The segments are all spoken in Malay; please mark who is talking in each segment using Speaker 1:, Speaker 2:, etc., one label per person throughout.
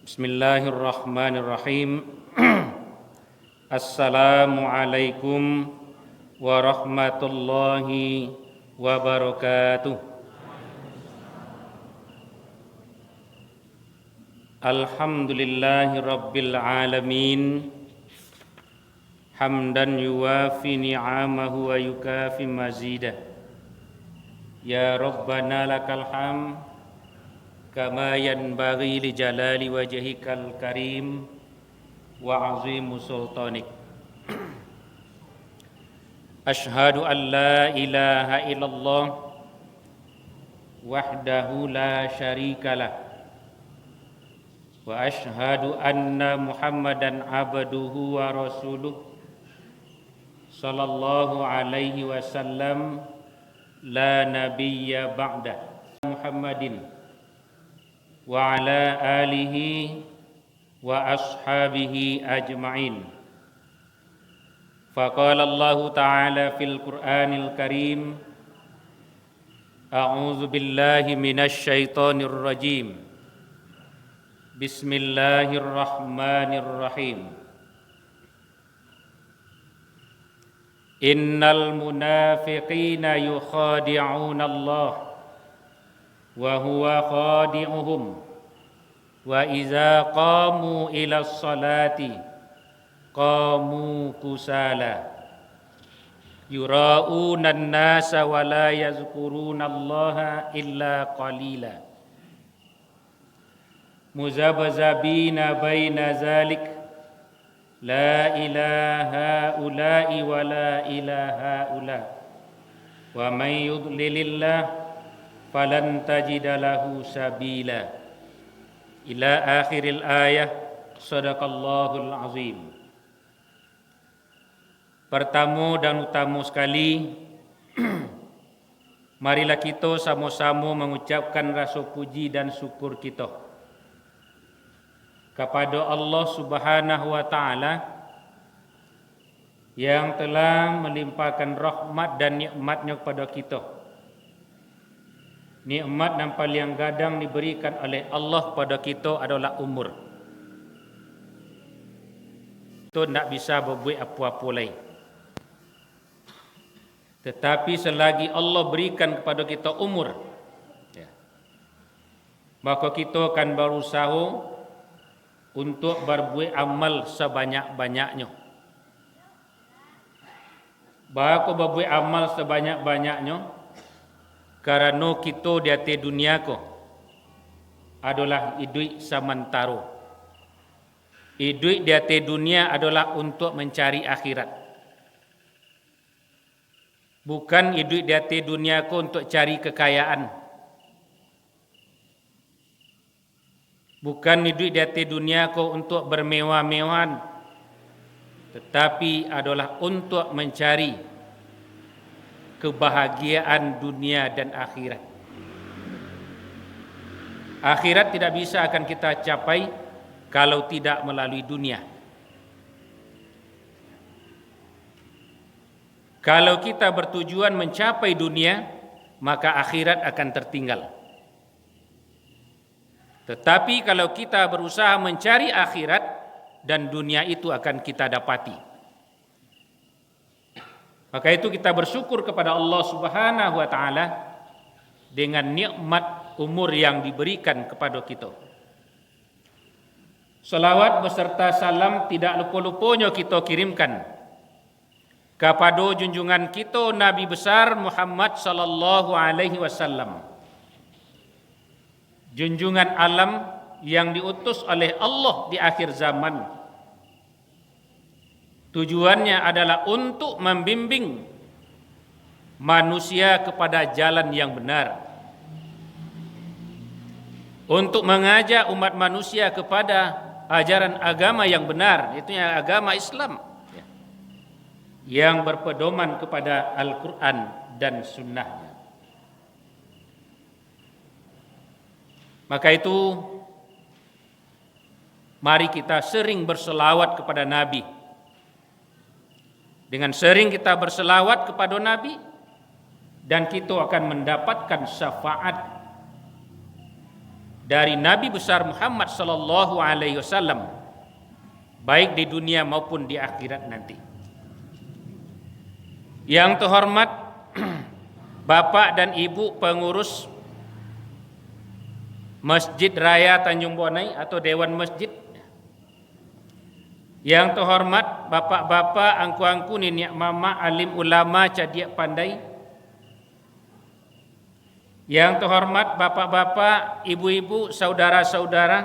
Speaker 1: Bismillahirrahmanirrahim. Assalamualaikum warahmatullahi wabarakatuh. Alhamdulillahi rabbil alamin. Hamdan yuwafi ni'amahu wa yukafi mazidah. Ya Rabbana lakal hamd kama yanbaghi li jalali wajhikal karim wa azimu sultanik. Ashhadu an la ilaha illallah wahdahu la syarikalah wa ashhadu anna Muhammadan abduhu wa rasuluh sallallahu alaihi wasallam la nabiyya ba'da Muhammadin wa ala alihi wa ashabihi ajma'in. Faqala Allah Ta'ala fil Qur'anil Karim, A'udzu billahi minasy syaithanir rajim. Bismillahirrahmanirrahim. Innal munafiqina yukhadi'una Allah wa huwa khadi'uhum wa iza qamu ila sholati qamu kusala yura'una an-nasa wa la yazkuruna Allaha illa qalila muzabzabina baina zalik la ilaha ula'i wa la ilaha ula wa man yudlilillah falan tajida lahu sabila ila akhiril ayah. Sadaqallahul azim. Pertama dan utama sekali, marilah kita sama-sama mengucapkan rasa puji dan syukur kita kepada Allah Subhanahu wa taala yang telah melimpahkan rahmat dan nikmat-Nya kepada kita. Nikmat yang paling gadang diberikan oleh Allah pada kita adalah umur. Kita tak bisa berbuat apa-apa lain. Tetapi selagi Allah berikan kepada kita umur, maka kita akan berusaha untuk berbuat amal sebanyak-banyaknya. Bahawa berbuat amal sebanyak-banyaknya kerana kita di atas dunia ko adalah hidup sementara. Hidup di atas dunia adalah untuk mencari akhirat. Bukan hidup di atas dunia ko untuk cari kekayaan. Bukan hidup di atas dunia ko untuk bermewah-mewahan. Tetapi adalah untuk mencari kebahagiaan dunia dan akhirat. Akhirat tidak bisa akan kita capai kalau tidak melalui dunia. Kalau kita bertujuan mencapai dunia, maka akhirat akan tertinggal. Tetapi kalau kita berusaha mencari akhirat, dan dunia itu akan kita dapati. Maka itu kita bersyukur kepada Allah Subhanahu wa taala dengan nikmat umur yang diberikan kepada kita. Salawat beserta salam tidak lupa-lupanya kita kirimkan kepada junjungan kita Nabi besar Muhammad sallallahu alaihi wasallam. Junjungan alam yang diutus oleh Allah di akhir zaman. Tujuannya adalah untuk membimbing manusia kepada jalan yang benar. Untuk mengajak umat manusia kepada ajaran agama yang benar, itu agama Islam. Yang berpedoman kepada Al-Quran dan Sunnahnya. Maka itu, mari kita sering berselawat kepada Nabi. Dengan sering kita berselawat kepada Nabi, dan kita akan mendapatkan syafaat dari Nabi besar Muhammad sallallahu alaihi wasallam, baik di dunia maupun di akhirat nanti. Yang terhormat Bapak dan Ibu pengurus Masjid Raya Tanjung Bonai atau Dewan Masjid. Yang terhormat bapak-bapak, angku-angku, nenek mama, alim ulama, cadiak pandai. Yang terhormat bapak-bapak, ibu-ibu, saudara-saudara,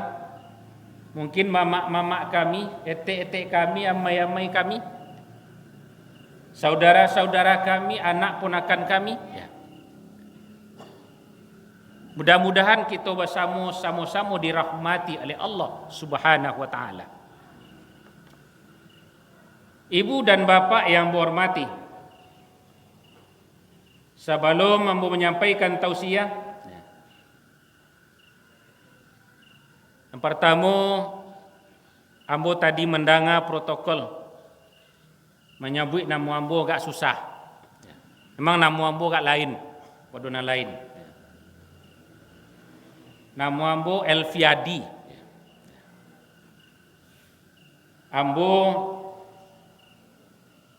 Speaker 1: mungkin mama-mama kami, etek-etek kami, amai-amai kami, saudara-saudara kami, anak ponakan kami. Ya. Mudah-mudahan kita bersama-sama dirahmati oleh Allah Subhanahu wa taala. Ibu dan bapak yang berhormati, sebelum ambo menyampaikan tausiah, yang pertama ambo tadi mendengar protokol menyebut nama ambo agak susah. Memang nama ambo agak lain, wadona lain. Nama ambo Elfiadi. Ambo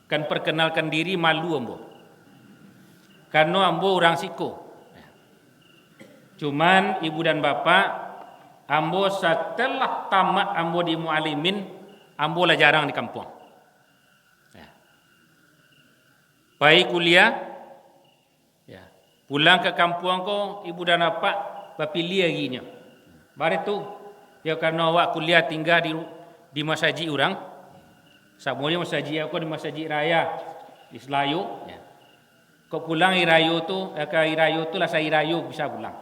Speaker 1: kan perkenalkan diri malu ambo. Karena ambo orang Siko. Cuman ibu dan bapak, ambo setelah tamat ambo di Mualimin, ambo lah jarang di kampung. Baik kuliah, pulang ke kampung ko, ibu dan bapak bapilih laginya. Baru tu, ya karena awak kuliah tinggal di masjid orang, semuanya masjid aku di masjid raya di Selayu. Kau pulang irayu tu, ke irayu tu lah saya irayu bisa pulang.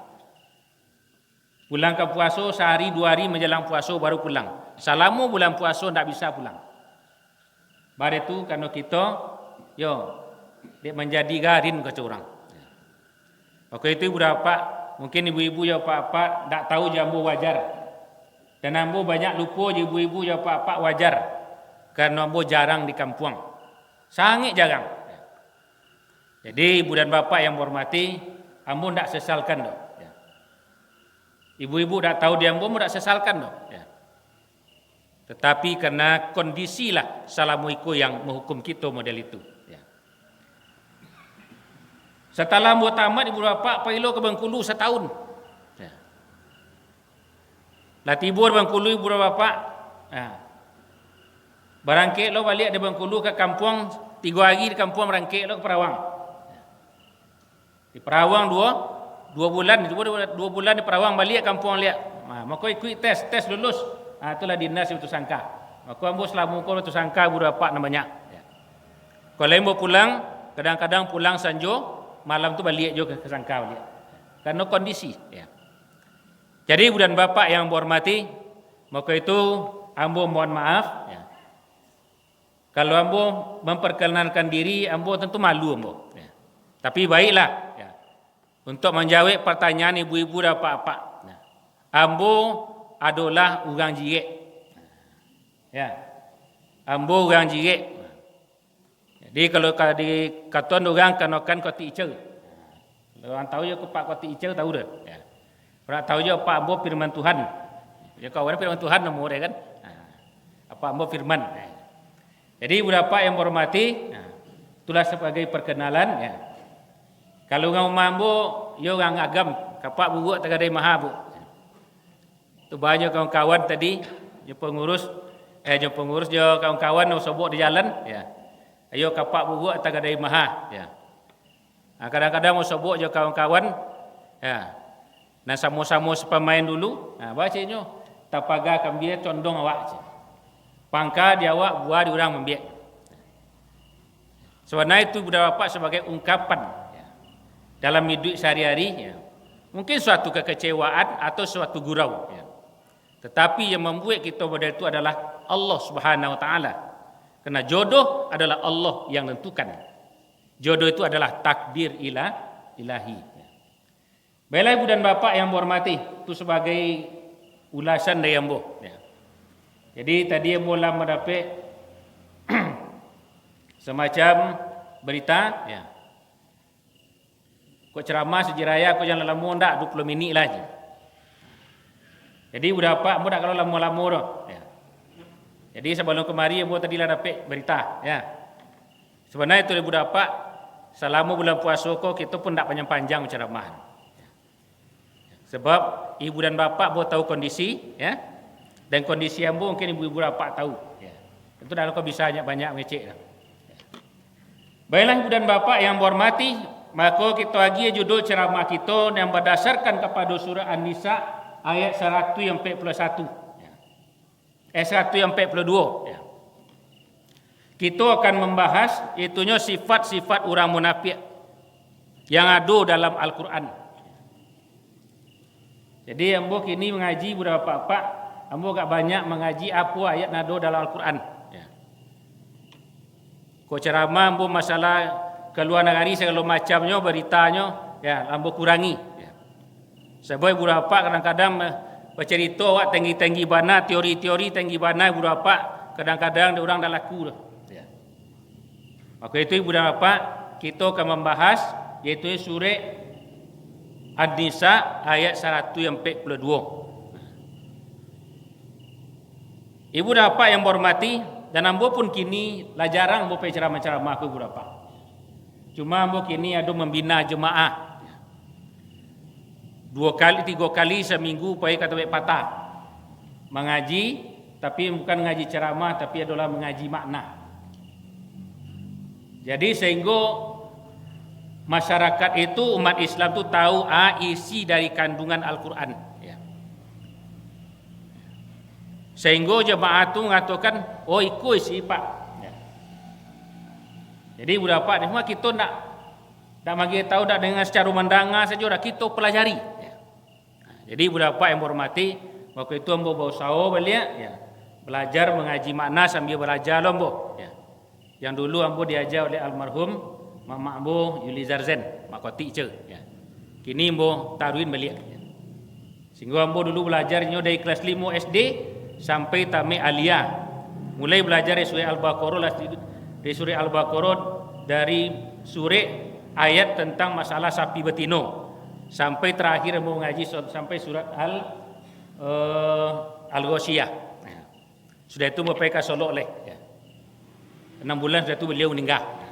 Speaker 1: Pulang ke puasa sehari 2 hari menjelang puasa baru pulang. Selama bulan puasa tak bisa pulang. Baru tu karena kita, dia menjadi garin ke orang. Okey itu berapa? Mungkin ibu-ibu ya pak-pak tak tahu jambu wajar. Dan ambo banyak lupa ibu-ibu ya pak-pak wajar. Karena ambo jarang di kampung. Sangat jarang. Jadi ibu dan bapak yang berhormati, ambo tak sesalkan doh. Ibu-ibu tak tahu dia ambo tak sesalkan doh. Tetapi karena kondisi lah salamuiku yang menghukum kita model itu. Setelah ambo tamat ibu bapak pailo ke Bengkulu setahun. Lah tibur Bengkulu ibu bapak. Barangkit lo balik di Bengkulu ke kampung 3 hari di kampung barangkit lo ke Perawang. Di Perawang 2 bulan, 2 bulan di Perawang balik kampung lihat. Maka ikut tes lulus. Itulah dinas itu sangka. Maka ambo selama ko itu sangka ibu bapak namanya. Kalau ambo pulang, kadang-kadang pulang sanjo malam tu balik juga ke sangkau dia. Karena kondisi. Jadi ibu dan bapak yang berhormati, maka itu ambo mohon maaf. Kalau ambo memperkenalkan diri, ambo tentu malu ambo. Tapi baiklah. Untuk menjawab pertanyaan ibu-ibu dan bapak. Ambo adalah orang Jigek. Ambo orang Jigek. Jadi kalau di katuan orang kanakan koti Icel. Orang tahu je Pak Koti Icel tahu dah. Orang tahu je Pak Ambo firman Tuhan. Ya kau orang firman Tuhan nama dia kan. Apa Ambo firman. Jadi beberapa yang berhormati, itulah sebagai perkenalan. Kalau orang Ambo, yo orang agam, kapak buat tak ada maha bu. Tu banyak kawan-kawan tadi, je pengurus kawan-kawan yang sobok di jalan. Ayo kapak buat tak ada maha. Kadang-kadang mau sobok je kawan-kawan. Nah sama-sama sepemain dulu. Bacanya tapaga kambia condong awak. Pangka dia awak buah di orang membiak. Sebenarnya itu berapa sebagai ungkapan dalam hidup sehari-hari. Mungkin suatu kekecewaan atau suatu gurau. Tetapi yang membuat kita model itu adalah Allah Subhanahu Wa Taala. Karena jodoh adalah Allah yang tentukan. Jodoh itu adalah takdir ilahi. Baiklah ibu dan bapak yang berhormati, itu sebagai ulasan dari ambo. Jadi tadi ambo lah mendapat semacam berita. Kau ceramah sejarah, kau jangan lama ndak 20 minit lagi. Jadi berapa ambo nak kalau lama-lama tu. Ya. Jadi sebelum kemari ambo tadi lah dapat berita, ya. Sebenarnya itu berapa selama bulan puasa kok kita pun tak panjang-panjang ceramah. Sebab ibu dan bapa ambo tahu kondisi, ya. Dan kondisi ambo mungkin ibu-ibu bapa tahu, ya. Itu dah kau bisa banyak ngecek dah. Baiklah ibu dan bapa yang hormati, maka kita lagi judul ceramah kita yang berdasarkan kepada surah An-Nisa ayat 141. 142. Ya. Kita akan membahas itunya sifat-sifat orang munafik yang ada dalam Al-Quran. Jadi ambo kini mengaji beberapa pak, ambo gak banyak mengaji apa ayat nado dalam Al-Quran. Ya. Ko ceramah ambo masalah keluar negeri segala macamnya beritanya, ya ambo kurangi. Ya. Sebab beberapa kadang-kadang bercerita awak tinggi-tinggi bana teori-teori tinggi bana beberapa kadang-kadang orang dah laku dah. Ya. Maka itu ibu dan bapa kita akan membahas yaitu surah An-Nisa ayat 142. Ibu dan bapa yang berhormati dan ambo pun kini lah jarang ambo pergi ceramah-ceramah ke ibu dan bapa. Cuma ambo kini ada membina jemaah. 2-3 kali seminggu pergi kata baik patah. Mengaji tapi bukan mengaji ceramah tapi adalah mengaji makna. Jadi sehingga masyarakat itu umat Islam tu tahu isi dari kandungan Al-Quran. Ya. Sehingga jemaah tu mengatakan, oh ikut isi pak. Ya. Jadi berapa ni semua kita nak bagi tahu tak dengan secara mendengar saja dah kita pelajari. Ya. Jadi berapa yang berhormati, waktu itu ambo bawa sawo balik, ya. Belajar mengaji makna sambil belajar lombo. Ya. Yang dulu ambo diajar oleh almarhum Mama ambo Yuli Zarzen, makoti ce. Ya. Kini ambo taruhin balik. Ya. Sehingga ambo dulu belajarnya dari kelas 5 SD sampai tamat aliyah. Mulai belajar dari surah Al-Baqarah dari surah ayat tentang masalah sapi betino sampai terakhir ambo ngaji sampai surat Al-Ghasyiyah. Ya. Sudah itu mereka solok oleh. Ya. 6 bulan sudah itu beliau meninggal.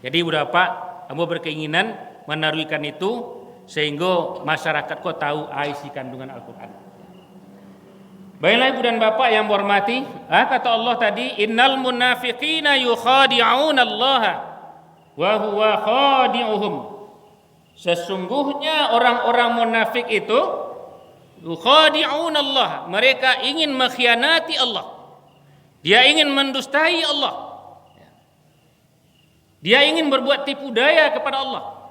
Speaker 1: Jadi berapa ambo berkeinginan menaruhkan itu sehingga masyarakat kau tahu isi kandungan Al-Quran. Baiklah ibu dan bapak yang berhormati, kata Allah tadi, innal munafiqina yukhadi'un Allah wa huwa khadi'uhum. Sesungguhnya orang-orang munafik itu yukhadi'un Allah, mereka ingin mengkhianati Allah. Dia ingin mendustai Allah. Dia ingin berbuat tipu daya kepada Allah.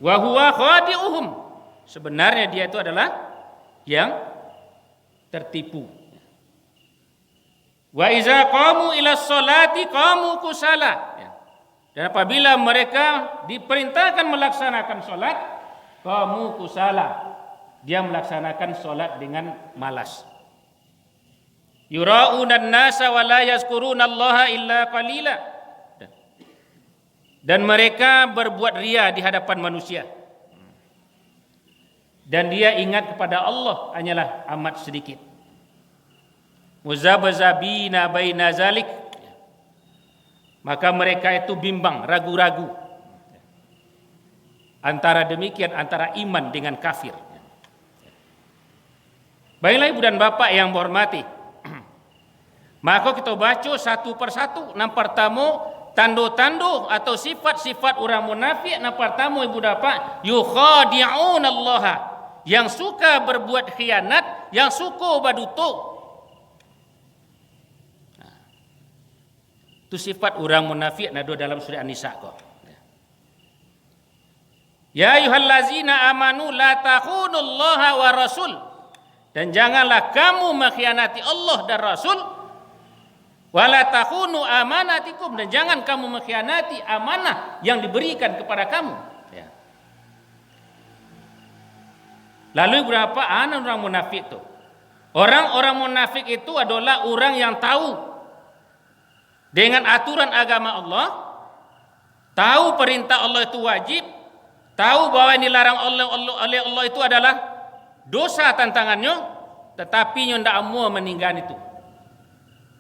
Speaker 1: Wa huwa khadi'uhum. Sebenarnya dia itu adalah yang tertipu. Wa iza qamu ila sholati qamu kusala. Dan apabila mereka diperintahkan melaksanakan sholat, qamu kusala. Dia melaksanakan sholat dengan malas. Yura'unan nasa wa la yazkurunallaha illa qalila. Dan mereka berbuat ria di hadapan manusia. Dan dia ingat kepada Allah hanyalah amat sedikit. Muzabzabina baina zalik. Maka mereka itu bimbang, ragu-ragu. Antara demikian, antara iman dengan kafir. Baiklah ibu dan bapak yang berhormati. Maka kita baca satu persatu. Yang pertama, tanda-tanda atau sifat-sifat orang munafik. Yang pertama ibu dapat yukhadi'un Allah, yang suka berbuat khianat, yang suka berdutuk. Itu sifat orang munafik nado dalam surah An-Nisa kok. Ya ayyuhallazina amanu la takhunullaha wa rasul. Dan janganlah kamu mengkhianati Allah dan Rasul. Wala takhunu amanatikum, dan jangan kamu mengkhianati amanah yang diberikan kepada kamu. Ya. Lalu berapa orang munafik itu? Orang-orang munafik itu adalah orang yang tahu dengan aturan agama Allah, tahu perintah Allah itu wajib, tahu bahwa yang dilarang oleh Allah itu adalah dosa tantangannya, tetapi nyo ndak mau meninggal itu.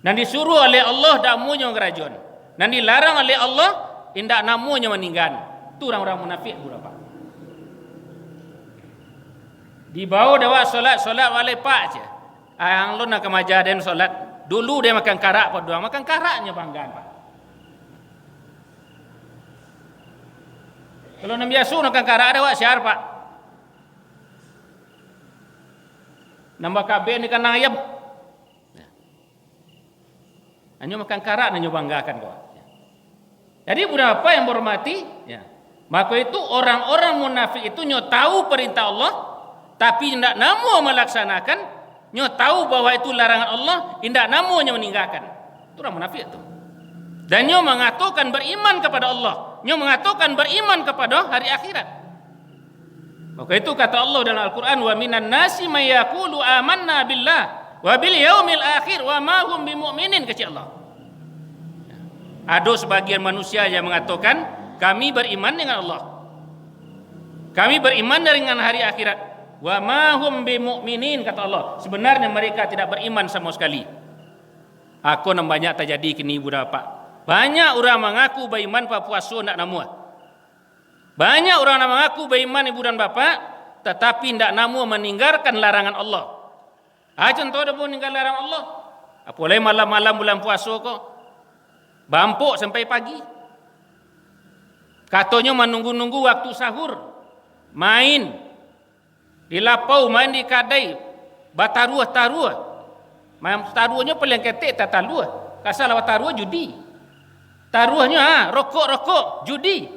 Speaker 1: Dan disuruh oleh Allah ndak mau nyo ngerajon. Dan dilarang oleh Allah indak namunya meninggal. Itu orang-orang munafik berapa? Di bawah dewa solat wale pak je. Yang lu nak kemaja dan solat. Dulu dia makan karak apa doang, makan karaknya banggaan pak. Kalau nak biasa makan karak ada wak syar pak. Nambah kabeh ni kan ayam. Hanya makan karak dan banggakan kau. Jadi berapa yang berhormati? Ya. Maka itu orang-orang munafik itu nyo tahu perintah Allah, tapi tidak namu melaksanakan. Nyo tahu bahwa itu larangan Allah, tidak namunya meninggalkan. Itu orang munafik itu. Dan nyo mengatakan beriman kepada Allah, nyo mengatakan beriman kepada hari akhirat. Maka itu kata Allah dalam Al-Quran, wa minan nasi may yaqulu amanna billah wa bil yaumil akhir wa ma hum bimu'minin, kata Allah. Ada sebagian manusia yang mengatakan kami beriman dengan Allah, kami beriman dengan hari akhirat. Wa ma hum bimu'minin, kata Allah. Sebenarnya mereka tidak beriman sama sekali. Aku banyak terjadi kini berapa. Banyak orang mengaku beriman pada puasa nak namu. Banyak orang yang mengaku beriman ibu dan bapa, tetapi tidak namu meninggalkan larangan Allah. Contoh dia pun meninggal larangan Allah. Apalagi malam-malam bulan puasa kok. Bampuk sampai pagi. Katanya menunggu-nunggu waktu sahur. Main. Di lapau, main di kadai. Bataruah-taruah. Main taruahnya paling ketik tak taruah. Kasar bataruah judi. Taruahnya rokok-rokok judi.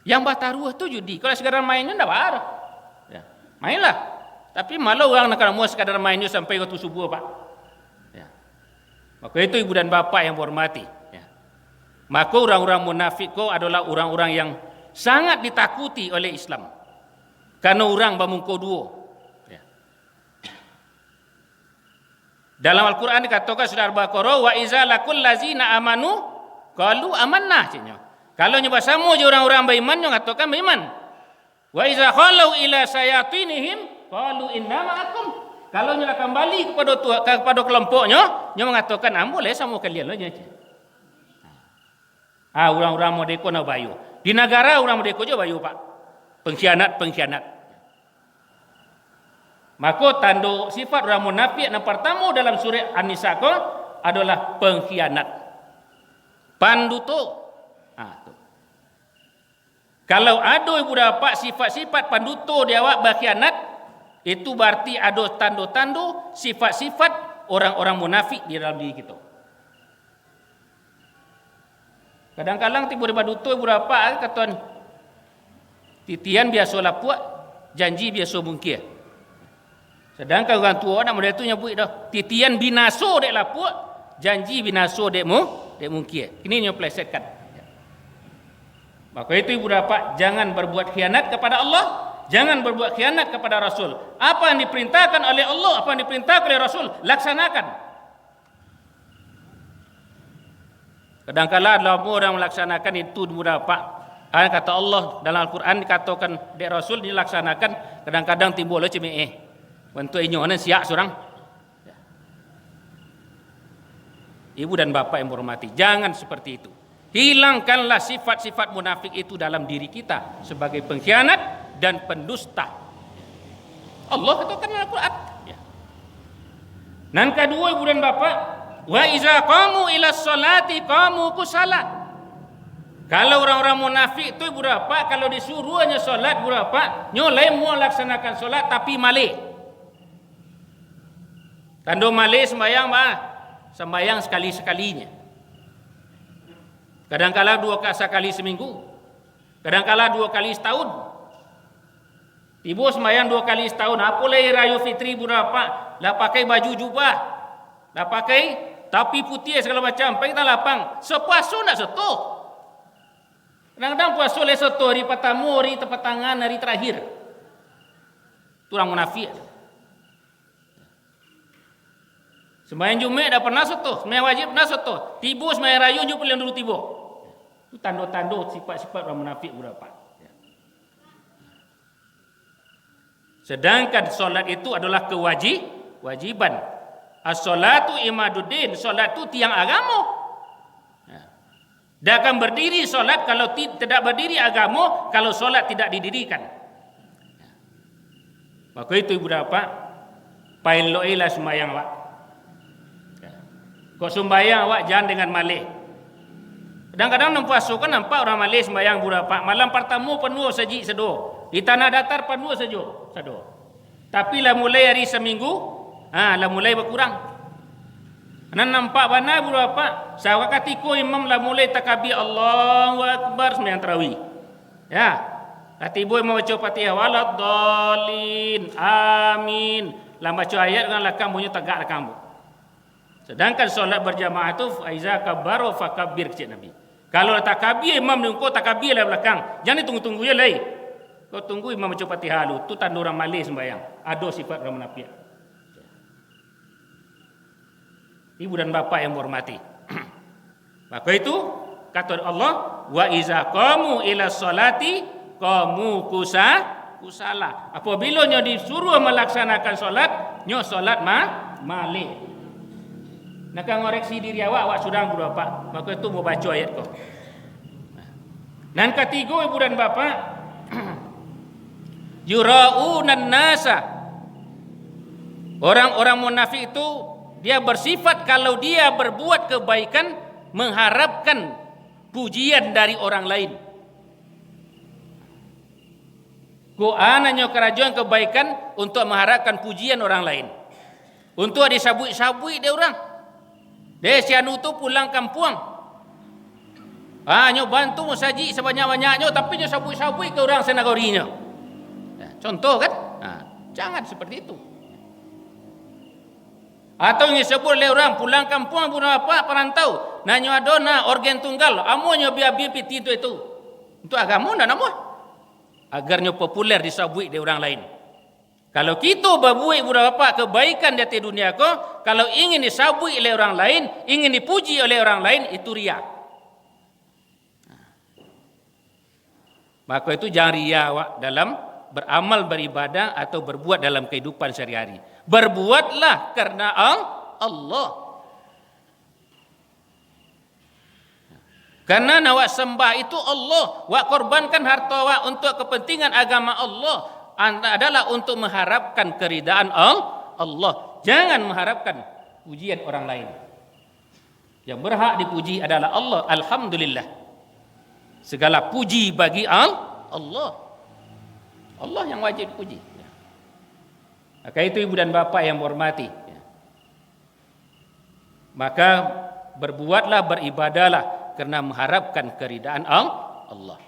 Speaker 1: Yang bataruah tu judi. Kalau sekadar mainnya tak apa. Ya. Mainlah. Tapi malah orang nak mau sekadar mainnya sampai waktu subuh pak. Ya. Maka itu ibu dan bapa yang berhormati. Maka orang-orang munafik adalah orang-orang yang sangat ditakuti oleh Islam. Karena orang bermuka dua. Ya. Dalam Al-Quran dikatakan surah Al-Baqarah, wa iza lakul lazina amanu qalu amanna. Kalau nyoba sama je orang-orang beriman, nyo ngatakan beriman. Wa iza khalau ila sayatinihim qalu inna ma'akum. Kalau nyo kembali kepada kelompoknya, nyo mengatakan boleh sama kalian lah. Orang-orang Merdeka nak bayu. Di negara orang Merdeka je bayu pak. Pengkhianat. Maka tanda sifat orang munafik yang pertama dalam surah An-Nisa adalah pengkhianat. Panduto. Kalau ada ibu dapat sifat-sifat panduto dia awak berkhianat, itu berarti ada tanda-tanda sifat-sifat orang-orang munafik di dalam diri kita. Kadang-kadang tiba di baduto berapa kata titian biasa lapuak, janji biasa bungkir. Sedangkan orang tua nak model tu nyebut dah titian binaso dek lapuak, janji binaso dek mungkir. Ini nyo plesetkan. Maka itu ibu bapa jangan berbuat khianat kepada Allah, jangan berbuat khianat kepada Rasul. Apa yang diperintahkan oleh Allah, apa yang diperintahkan oleh Rasul, laksanakan. Kadang-kadang dalam orang melaksanakan itu berapa. Kata Allah dalam Al-Quran dikatakan dek Rasul dilaksanakan, kadang-kadang timbul cemeh. Bentuk inyonan siap seorang. Ibu dan bapa yang berhormati, jangan seperti itu. Hilangkanlah sifat-sifat munafik itu dalam diri kita sebagai pengkhianat dan pendusta. Allah katakan dalam Al-Quran. Dan kedua ibu dan bapa, wa iza qamu ila sholati qamu kusala. Kalau orang-orang munafik itu berapa? Kalau disuruhnya solat berapa? Nyolai mau laksanakan solat tapi malik. Tando malik sembahyang sekali-sekalinya. Kadang-kala sekali seminggu. Kadang-kala 2 kali setahun. Tiba sembahyang 2 kali setahun. Apa lagi Raya Fitri berapa? Lah pakai baju jubah. Lah pakai tapi putih segala macam. Pakai tak lapang. Sepuasu nak setuh. Kadang-kadang puasa oleh setuh hari pertama, hari pertengahan, hari terakhir. Itu orang munafik. Sembahyang Jumat dah pernah setuh. Sembahyang wajib pernah setuh. Tiba sembahyang raya juga pilihan dulu tiba. Itu tanda-tanda sifat-sifat orang munafik berapa. Sedangkan solat itu adalah kewajiban. As-salatu imaduddin, solat itu tiang agama. Dia akan berdiri solat kalau tidak berdiri agama, kalau solat tidak didirikan. Maka itu ibu bapa, pain loilah sembahyang awak. Kok sembahyang awak jangan dengan malih. Kadang-kadang nampak kan nampak orang malih sembahyang ibu bapa, malam pertama penuh saji sedo. Di tanah datar penuh sedo. Tapi lah mulai hari seminggu, lah mulai berkurang. Nan nampak mana ibu bapa, sawakatiko imam lah mulai takbir Allahu Akbar sembahyang tarawih. Ya. Katibu imam baca Fatihah waladdallin. Amin. Lah baca ayat dengan lakam bunyi tegak lakam. Sedangkan solat berjamaah itu aiza kabbaro fakabbir kecil Nabi. Kalau takbir imam nunggu takbir lah belakang. Jangan tunggu-tunggu ya lai. Kau tunggu imam baca Fatihah lu, tu tanda orang malih sembahyang. Ada sifat orang munafik. Ibu dan bapa yang berhormati. Maka itu kata Allah, wa iza qamu ila salati qamu kusala. Apabila nyo disuruh melaksanakan solat, nyo solat malih. Nak ngoreksi diri awak sudah berapa? Maka itu mau baca ayat kau. Dan ketiga ibu dan bapa, yuraunan nasa. Orang-orang munafik itu dia bersifat kalau dia berbuat kebaikan mengharapkan pujian dari orang lain. Goananya kerajaan kebaikan untuk mengharapkan pujian orang lain. Untuk disabui-sabui dia orang. Dia sianu tu pulang kampung. Nyo bantu saji sebanyak-banyaknya tapi nyo sabui-sabui ke orang senagorinya. Contoh kan? Jangan seperti itu. Atau yang disebut oleh orang pulang kampung pun apa perantau. Nanyo adona organ tunggal. Amonyo biar piti itu. Untuk agama dan nama. Agarnya populer disabui di orang lain. Kalau kita berbuat beberapa kebaikan di dunia ko, kalau ingin disabui oleh orang lain, ingin dipuji oleh orang lain, itu ria. Maka itu jangan ria dalam beramal beribadah atau berbuat dalam kehidupan sehari-hari. Berbuatlah karena Allah. Karena nawak sembah itu Allah, wak korbankan harta wak untuk kepentingan agama Allah adalah untuk mengharapkan keridaan Allah. Jangan mengharapkan pujian orang lain. Yang berhak dipuji adalah Allah. Alhamdulillah. Segala puji bagi Allah. Allah yang wajib dipuji. Maka itu ibu dan bapa yang berhormati. Maka berbuatlah, beribadahlah karena mengharapkan keridaan Allah.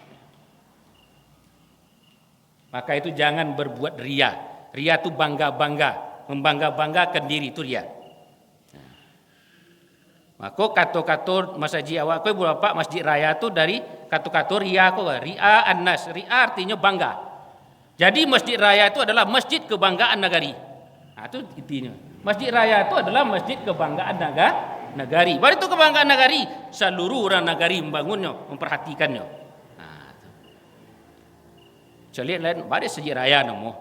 Speaker 1: Maka itu jangan berbuat ria. Ria itu bangga-bangga, membangga-banggakan diri itu ria. Maka kata-kata masjid awak ko berapa masjid raya itu dari kata-kata ria ko. Ria annas, ria artinya bangga. Jadi masjid raya itu adalah masjid kebanggaan negari. Itu intinya. Masjid raya itu adalah masjid kebanggaan negari. Baru itu kebanggaan negari. Seluruh orang negari membangunnya, memperhatikannya. Celiat lain, baru masjid raya namo.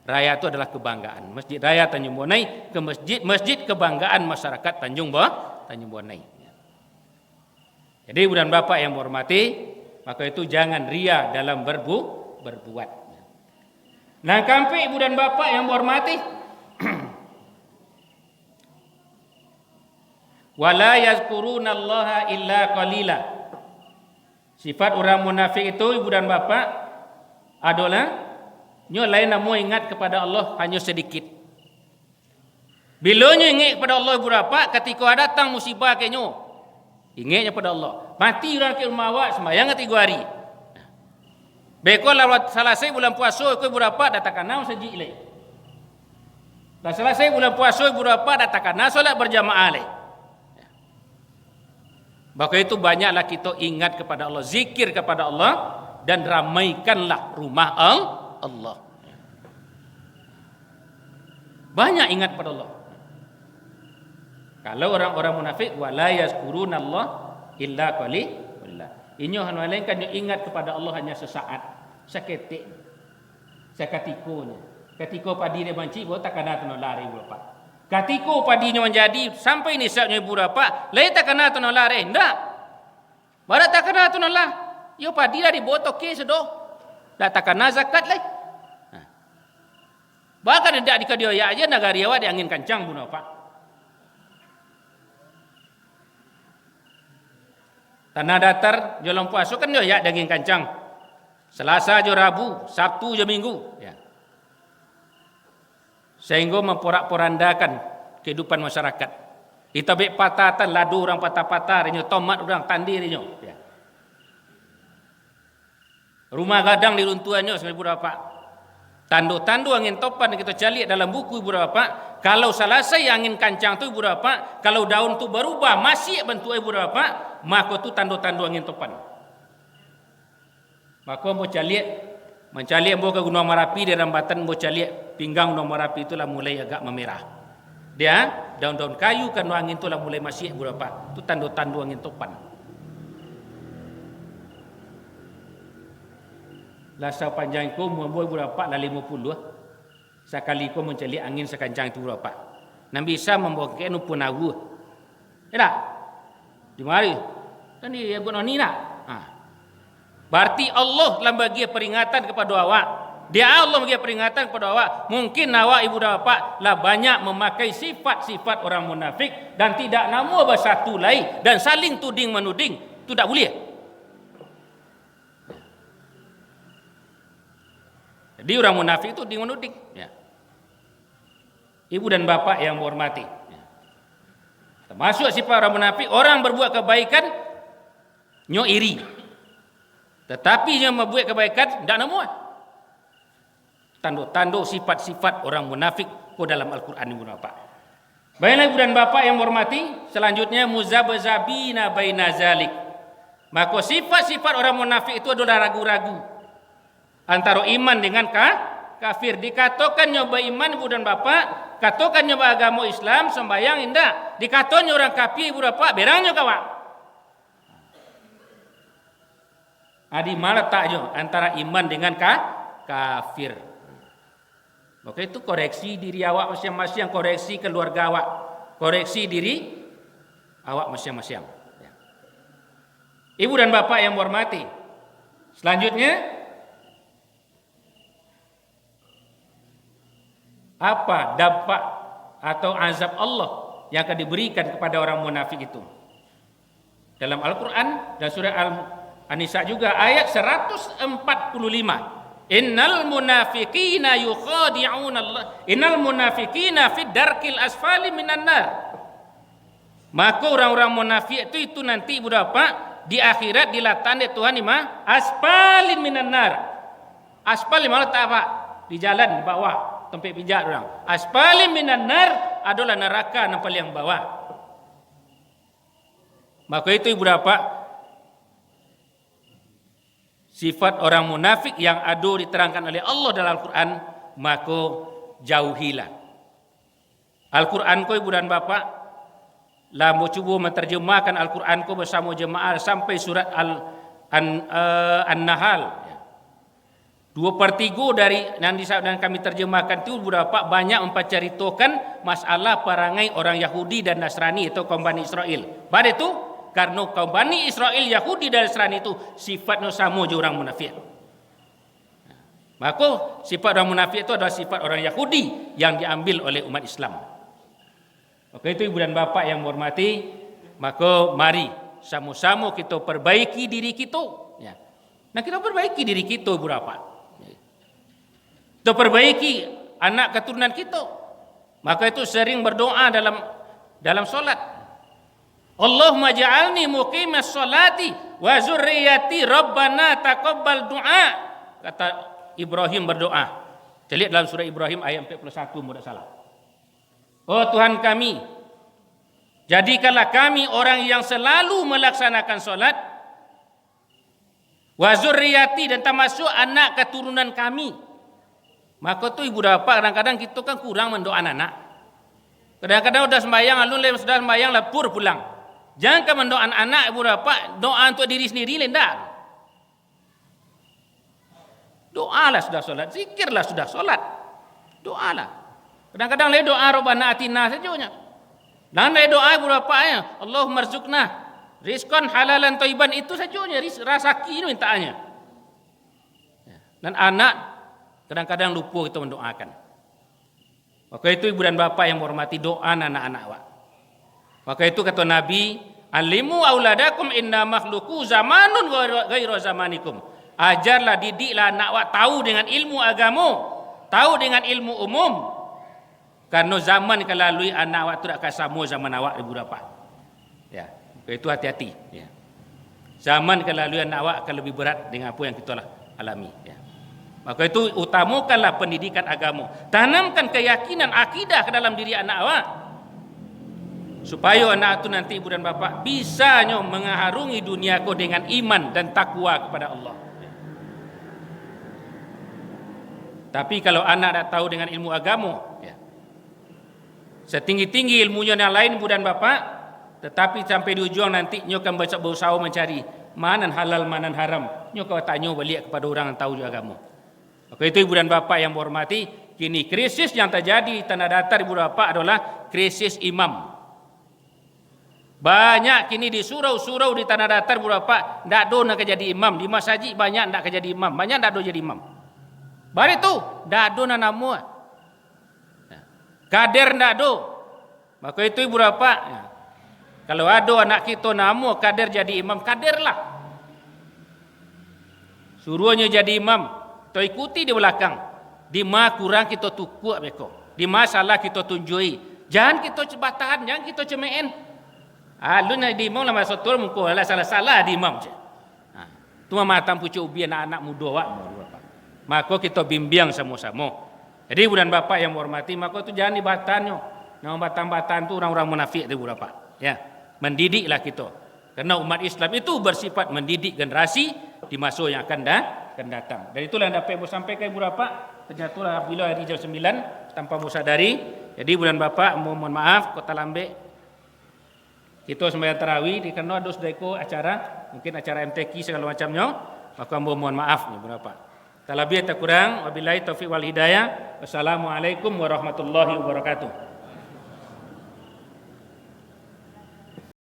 Speaker 1: Raya itu adalah kebanggaan. Masjid raya Tanjung Bonai ke masjid kebanggaan masyarakat Tanjung Bonai. Jadi ibu dan bapak yang menghormati, maka itu jangan ria dalam berbuat. Nah, kampi ibu dan bapak yang menghormati, wala yazkurunallaha illa qalila. Sifat orang munafik itu ibu dan bapak adalah nyo lain namo ingat kepada Allah hanya sedikit. Bila nyo ingat kepada Allah ibu bapak ketika datang musibah ke nyo, ingatnya pada Allah. Mati orang ke rumah awak sembahyang 3 hari. Beko lawat selesai bulan puasa ko berapa datakan naon saji le. Dah selesai bulan puasa berapa datakan na solat berjamaah le. Maka itu banyaklah kita ingat kepada Allah, zikir kepada Allah dan ramaikanlah rumah Allah. Banyak ingat kepada Allah. Kalau orang-orang munafik wala yazkurunallah illa qalila. Inyo hanwalain kan ingat kepada Allah hanya sesaat, seketik, sekatikonya. Ketika padi dia banci, bawa tak kena tu lari ibu bapa. Ketika padinya menjadi sampai nisabnya ibu bapa, lain tak kena tu lari, ndak. Barat tak kena tu lah. Yo padi lah dibotok ke sedo. Dak tak kena zakat lai. Bahkan tidak dikadiaya aja negara awak di angin kancang bu bapa. Tanah datar jalan puasa kan ya daging kancang. Selasa jo Rabu, Sabtu jo Minggu, ya. Sehingga memporak-porandakan kehidupan masyarakat. Kita bek patatan ladu orang patah-patah rinyo, tomat orang tandi rinyo, ya. Rumah gadang diruntuhannya sebagai berapa? Tandu-tandu angin topan kita cari dalam buku berapa? Kalau selesai angin kancang tu berapa? Kalau daun tu berubah masih bentuk berapa? Maka tu tandu-tandu angin topan. Maka mau mencari mau ke Gunung Merapi di Rambatan mau cari pinggang Gunung Merapi itulah mulai agak memerah. Dia daun-daun kayu kan angin itulah mulai masih berapa? Tu tandu-tandu angin topan. Lasa panjang ko membuat berapa lah 50 sekali ko mencari angin sekancang itu berapa. Nan bisa membawa ke nu punawu. Tidak. Di mari. Kan dia guna ni nak. Berarti Allah telah bagi peringatan kepada awak. Dia Allah bagi peringatan kepada awak. Mungkin awak ibu dan bapa lah banyak memakai sifat-sifat orang munafik dan tidak nama bersatu lain dan saling tuding menuding. Itu tak boleh. Jadi orang munafik itu menuding. Ya. Ibu dan bapak yang menghormati. Ya. Termasuk sifat orang munafik, orang berbuat kebaikan nyo iri. Tetapi yang membuat kebaikan tidak namuat. Tanda-tanda sifat-sifat orang munafik ko dalam Al-Quran ibu dan bapak. Baiklah ibu dan bapak yang menghormati, selanjutnya muzabzabina baina zalik. Maka sifat-sifat orang munafik itu adalah ragu-ragu antara iman dengan kafir. Dikatakan nyoba iman ibu dan bapak, katakan nyoba agama Islam, sembahyang indah. Dikatakan orang kafir ibu dan bapak, berangnya kawan. Adi malah takjo antara iman dengan kafir. Maka itu koreksi diri awak masing-masing, koreksi keluarga awak, koreksi diri awak masing-masing. Ibu dan bapak yang menghormati. Selanjutnya, apa dampak atau azab Allah yang akan diberikan kepada orang munafik itu? Dalam Al-Quran dan surah An-Nisa juga ayat 145. Innal munafiqina yukhadi'una Allah. Innal munafiqina fid darkil asfali minan nar. Maka orang-orang munafik itu nanti ibu bapak di akhirat dilatan oleh Tuhan ima asfalin minan nar. Asfal mana tak apa? Di jalan di bawah tempat pijak orang. Asfalin minan nar adalah neraka yang paling bawah. Maka itu ibu bapak sifat orang munafik yang ada diterangkan oleh Allah dalam Al-Quran, maka jauhilah. Al-Quran ko ibu dan bapak lah mau cuba menterjemahkan Al-Quran ko bersama jemaah sampai surat An-Nahl. 2/3 dari yang kami terjemahkan itu beberapa banyak memperceritakan masalah perangai orang Yahudi dan Nasrani atau kaum Bani Israel. Pada itu karena kaum Bani Israel, Yahudi dan Nasrani itu sifatnya sama je orang munafik. Maka sifat orang munafik itu adalah sifat orang Yahudi yang diambil oleh umat Islam. Maka itu ibu dan bapak yang menghormati, maka mari sama-sama kita perbaiki diri kita. Ya. Nah kita perbaiki diri kita ibu bapak. Kita perbaiki anak keturunan kita. Maka itu sering berdoa dalam solat. Allahumma ja'alni muqimas salati wa zurriyati rabbana taqabbal du'a. Kata Ibrahim berdoa. Kita lihat dalam surah Ibrahim ayat 41 mudah salah. Oh Tuhan kami, jadikanlah kami orang yang selalu melaksanakan solat. Wa zurriyati dan termasuk anak keturunan kami. Maka tu ibu bapa kadang-kadang kita kan kurang mendoa anak. Kadang-kadang sudah sembahyang, alun sudah sembahyang lapur pulang. Jangan mendoa anak ibu bapa, doa untuk diri sendiri lendak. Doalah sudah solat, zikirlah sudah solat. Doalah. Kadang-kadang le doa Rabbana atina saja. Dan le doa berapa ya? Allahumma rzuqna rizqan halalan thayyiban, itu saja rezeki itu mintaannya. Dan anak kadang-kadang lupa kita mendoakan. Maka itu ibu dan bapa yang menghormati, doa anak-anak awak. Maka itu kata Nabi, alimu auladakum inna makhluqu zamanun ghairu zamanikum. Ajarlah, didiklah anak awak tahu dengan ilmu agama, tahu dengan ilmu umum. Karena zaman yang lalui anak awak tu akan sama zaman awak ibu bapa. Ya, maka itu hati-hati. Ya. Zaman yang lalui anak awak akan lebih berat dengan apa yang kita alami. Ya. Maka itu utamakanlah pendidikan agama. Tanamkan keyakinan akidah ke dalam diri anak awak. Supaya anak itu nanti ibu dan bapa bisa mengharungi dunia ko dengan iman dan takwa kepada Allah. Tapi kalau anak tak tahu dengan ilmu agama, ya, setinggi-tinggi ilmunya yang lain ibu dan bapa, tetapi sampai di ujung nanti nyo akan berusaha mencari mana halal mana haram. Nyo kau tanya balik kepada orang yang tahu agama. Maka itu ibu dan bapa yang berhormati, kini krisis yang terjadi di tanah datar ibu dan bapa adalah krisis imam. Banyak kini di surau-surau di tanah datar ibu dan bapa ndak do nak jadi imam, di masjid banyak ndak jadi imam, banyak ndak do jadi imam. Bari tu ndak do nanamu. Kader ndak do. Maka itu ibu dan bapa, ya, kalau ada anak kita namu kader jadi imam, kaderlah. Suruhnya jadi imam, kita ikuti di belakang. Di ma kurang kita tukuk beko. Di ma salah kita tunjui. Jangan kita cebatahan, jangan kita cemein. Lu nak di imam lah masa tu muka lah salah-salah di imam je. Tu matam pucuk ubi anak-anak muda wak. Maka kita bimbing sama-sama. Jadi ibu dan bapa yang menghormati, maka tu jangan dibatannya. Nama batan-batan tu orang-orang munafik tu ibu bapa. Ya, mendidiklah kita. Karena umat Islam itu bersifat mendidik generasi di masa yang akan datang. Dan itulah yang dapat ibu sampaikan ibu bapa. Terjatuhlah bila hari jam 9 tanpa ibu sadari. Jadi ibu dan bapa mohon maaf kota Lambek. Kita sembahyang tarawih di kerana ada sedeko acara, mungkin acara MTQ segala macamnya. Maka mohon maaf ibu bapa. Tak lebih tak kurang, wabillahi taufiq wal hidayah. Wassalamualaikum warahmatullahi wabarakatuh.